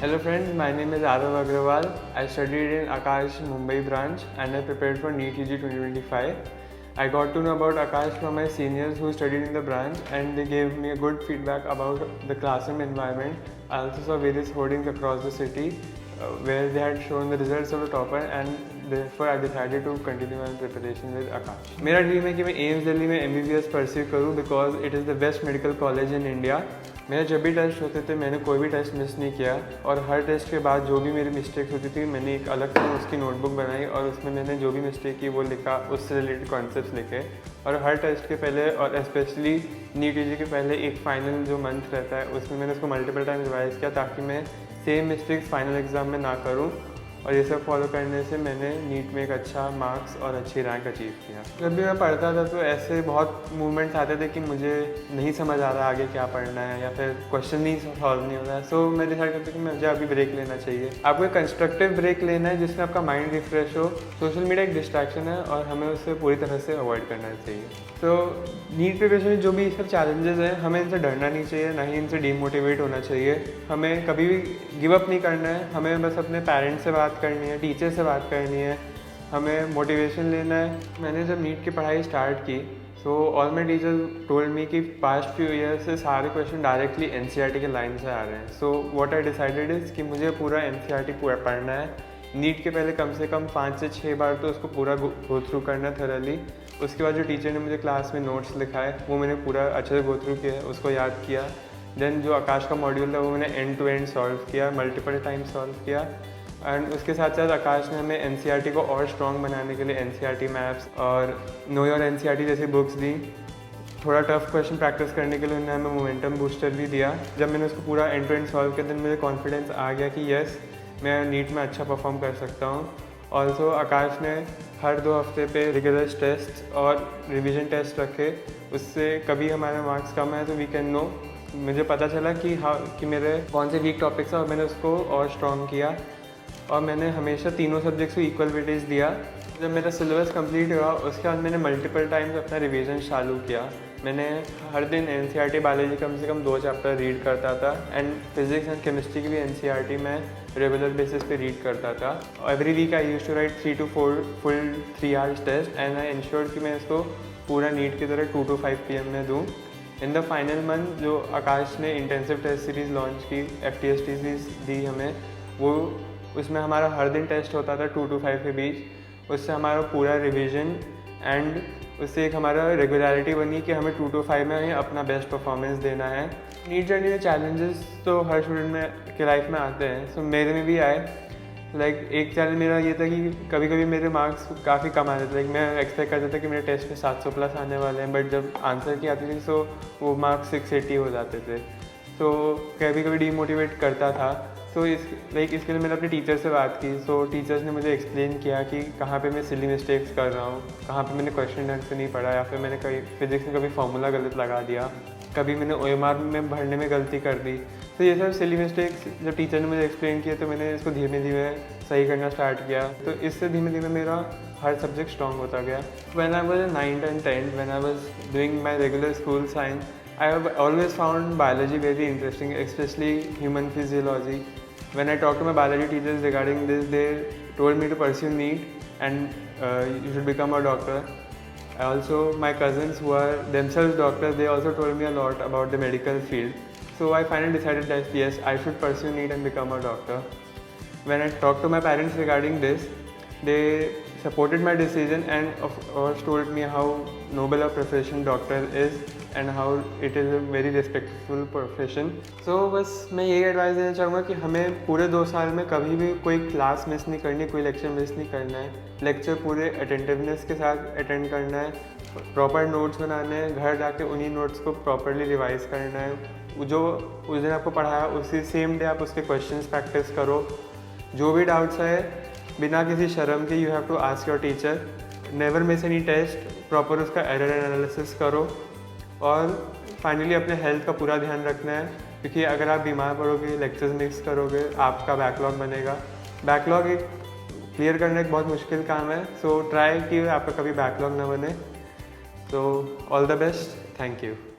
Hello friends, my name is Arav Agrawal. I studied in Akash Mumbai branch and I prepared for NEET UG 2025. I got to know about Akash from my seniors who studied in the branch and they gave me a good feedback about the classroom environment. I also saw various hoardings across the city where they had shown the results of the topper and therefore I decided to continue my preparation with Akash. मेरा dream है कि मैं AIIMS Delhi में MBBS pursue करूँ because it is the best medical college in India. मेरे जब भी test होते थे मैंने कोई भी टेस्ट मिस नहीं किया और हर टेस्ट के बाद जो भी मेरी मिस्टेक्स होती थी मैंने एक अलग से उसकी नोटबुक बनाई और उसमें मैंने जो भी मिस्टेक की वो लिखा, उससे रिलेटेड कॉन्सेप्ट्स लिखे. और हर टेस्ट के पहले और स्पेशली नीट यूजी के पहले एक फ़ाइनल जो मंथ रहता है उसमें मैंने उसको मल्टीपल टाइम रिवाइज़ किया ताकि मैं सेम मिस्टेक्स फाइनल एग्ज़ाम में ना करूँ. और ये सब फॉलो करने से मैंने नीट में एक अच्छा मार्क्स और अच्छी रैंक अचीव किया. जब भी मैं पढ़ता था तो ऐसे बहुत मूवमेंट्स आते थे कि मुझे नहीं समझ आ रहा आगे क्या पढ़ना है या फिर क्वेश्चन नहीं सॉल्व नहीं हो रहा है. सो मैं डिसाइड करता कि मुझे अभी ब्रेक लेना चाहिए. आपको एक कंस्ट्रक्टिव ब्रेक लेना है जिसमें आपका माइंड रिफ्रेश हो. सोशल मीडिया एक डिस्ट्रैक्शन है और हमें उससे पूरी तरह से अवॉइड करना चाहिए. तो नीट प्रिपरेशन में जो भी सब चैलेंजेस हैं हमें इनसे डरना नहीं चाहिए, ना ही इनसे डीमोटिवेट होना चाहिए. हमें कभी भी गिव अप नहीं करना है. हमें बस अपने पेरेंट्स से बात करनी है, टीचर से बात करनी है, हमें मोटिवेशन लेना है. मैंने जब नीट की पढ़ाई स्टार्ट की so all my teacher told me कि पास्ट फ्यू ईयर्स से सारे क्वेश्चन डायरेक्टली एनसीईआरटी के लाइन से आ रहे हैं. So what I decided is कि मुझे पूरा एनसीईआरटी पढ़ना है. नीट के पहले कम से कम 5 से 6 बार तो उसको पूरा गो थ्रू करना थरली. उसके बाद जो टीचर ने मुझे क्लास में नोट्स लिखाए वो मैंने पूरा अच्छे से गो थ्रू किया, उसको याद किया. देन जो आकाश का मॉड्यूल था वो मैंने एंड टू एंड सॉल्व किया, मल्टीपल टाइम सॉल्व किया. एंड उसके साथ साथ आकाश ने हमें एनसीईआरटी को और स्ट्रॉन्ग बनाने के लिए एनसीईआरटी मैप्स और नो योर एनसीईआरटी जैसी बुक्स दी. थोड़ा टफ क्वेश्चन प्रैक्टिस करने के लिए उन्होंने हमें मोमेंटम बूस्टर भी दिया. जब मैंने उसको पूरा एंड टू एंड सॉल्व किया देन मुझे कॉन्फिडेंस आ गया कि यस मैं नीट में अच्छा परफॉर्म कर सकता हूँ. ऑल्सो आकाश ने हर 2 हफ्ते पे रिगुलर टेस्ट और रिवीजन टेस्ट रखे. उससे कभी हमारे मार्क्स कम है तो वी कैन नो. मुझे पता चला कि मेरे कौन से वीक टॉपिक्स हैं और मैंने उसको और स्ट्रॉन्ग किया. और मैंने हमेशा तीनों सब्जेक्ट्स को इक्वल वेटेज दिया. जब मेरा सिलेबस कंप्लीट हुआ उसके बाद मैंने मल्टीपल टाइम्स अपना रिवीजन चालू किया. मैंने हर दिन एनसीईआरटी बायोलॉजी कम से कम 2 चैप्टर रीड करता था एंड फिजिक्स एंड केमिस्ट्री की भी एनसीईआरटी में रेगुलर बेसिस पे रीड करता था. Every week I used to write 3 to 4 full 3 hours test and I ensured कि मैं इसको पूरा नीट की तरह 2 to 5 PM में दूँ. इन द फाइनल मंथ जो आकाश ने इंटेंसिव टेस्ट सीरीज़ लॉन्च की, FTST सीरीज़ दी हमें, वो उसमें हमारा हर दिन टेस्ट होता था 2 to 5 के बीच. उससे हमारा पूरा रिवीजन एंड उससे एक हमारा रेगुलरिटी बनी कि हमें 2 to 5 में हमें अपना बेस्ट परफॉर्मेंस देना है. नीट जर्नी में चैलेंजेस तो हर स्टूडेंट में के लाइफ में आते हैं. सो मेरे में भी आए. एक चैलेंज मेरा ये था कि कभी कभी मेरे मार्क्स काफ़ी कम आते थे. मैं एक्सपेक्ट करता था कि मेरे टेस्ट में 700 प्लस आने वाले हैं बट जब आंसर की आती थी सो वो मार्क्स 680 हो जाते थे. तो कभी कभी डीमोटिवेट करता था. सो इसके लिए मैंने अपने टीचर से बात की. सो टीचर्स ने मुझे एक्सप्लेन किया कि कहाँ पे मैं सिली मिस्टेक्स कर रहा हूँ, कहाँ पे मैंने क्वेश्चन ढंग से नहीं पढ़ा या फिर मैंने कहीं फिजिक्स में कभी फार्मूला गलत लगा दिया, कभी मैंने OMR में भरने में गलती कर दी. तो ये सब सिली मिस्टेक्स जब टीचर ने मुझे एक्सप्लेन किया तो मैंने इसको धीमे धीमे सही करना स्टार्ट किया. तो इससे धीमे धीमे मेरा हर सब्जेक्ट स्ट्रॉन्ग होता गया. When I was in 9th and 10th, when I was doing my regular school science, I have always found biology very interesting, especially human physiology. When I talked to my biology teachers regarding this, they told me to pursue NEET and you should become a doctor. Also, my cousins who are themselves doctors, they also told me a lot about the medical field. So I finally decided that yes, I should pursue NEET and become a doctor. When I talked to my parents regarding this, they supported my decision and of course told me how noble a profession doctor is and how it is a very respectful profession. So बस मैं यही advice देना चाहूँगा कि हमें पूरे 2 साल में कभी भी कोई क्लास मिस नहीं करनी, कोई लेक्चर मिस नहीं करना है. लेक्चर पूरे अटेंटिवनेस के साथ अटेंड करना है, प्रॉपर नोट्स बनाने हैं, घर जाके उन्हीं नोट्स को प्रॉपरली रिवाइज करना है. जो उस दिन आपको पढ़ाया उसी सेम डे आप उसके क्वेश्चंस प्रैक्टिस करो. जो भी डाउट्स है बिना किसी शर्म के you have to ask your teacher. Never miss any test, proper उसका एरर एनालिसिस करो. और फाइनली अपने हेल्थ का पूरा ध्यान रखना है क्योंकि अगर आप बीमार पड़ोगे, लेक्चर्स मिस करोगे, आपका बैकलॉग बनेगा. बैकलॉग एक क्लियर करना एक बहुत मुश्किल काम है. सो ट्राई कि आपका कभी बैकलॉग ना बने. So all the best. Thank you.